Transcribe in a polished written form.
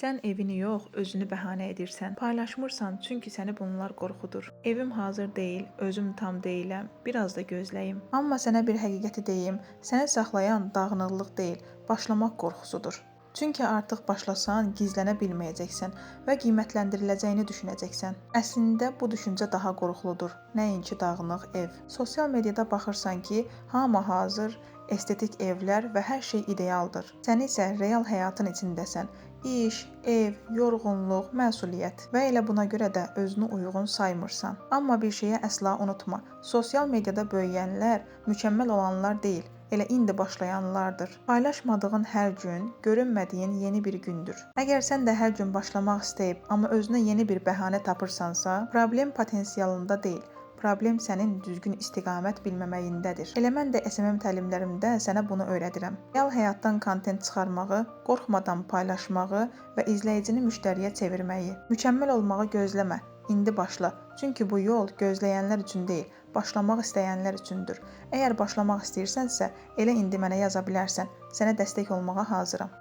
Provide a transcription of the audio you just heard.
Sən evini yox, özünü bəhanə edirsən. Paylaşmırsan, çünki səni bunlar qorxudur. Evim hazır deyil, özüm tam deyiləm, biraz da gözləyim. Amma sənə bir həqiqəti deyim, səni saxlayan dağınıqlıq deyil, başlamaq qorxusudur. Çünki artıq başlasan, gizlənə bilməyəcəksən və qiymətləndiriləcəyini düşünəcəksən. Əslində bu düşüncə daha qorxuludur, nəinki dağınıq ev. Sosial mediada baxırsan ki, hamı hazır, estetik evlər və hər şey idealdır. Sən isə real həyatın içindəsən. İş, ev, yorğunluq, məsuliyyət və elə buna görə də özünü uyğun saymırsan. Amma bir şeyə əsla unutma. Sosial mediada böyüyənlər mükəmməl olanlar deyil, elə indi başlayanlardır. Paylaşmadığın hər gün görünmədiyin yeni bir gündür. Əgər sən də hər gün başlamaq istəyib, amma özünə yeni bir bəhanə tapırsansa, problem potensialında deyil. Problem sənin düzgün istiqamət bilməməyindədir. Elə mən də SMM təlimlərimdə sənə bunu öyrədirəm. Real həyatdan kontent çıxarmağı, qorxmadan paylaşmağı və izləyicini müştəriyə çevirməyi. Mükəmməl olmağı gözləmə, indi başla. Çünki bu yol gözləyənlər üçün deyil, başlamaq istəyənlər üçündür. Əgər başlamaq istəyirsənsə, elə indi mənə yaza bilərsən. Sənə dəstək olmağa hazıram.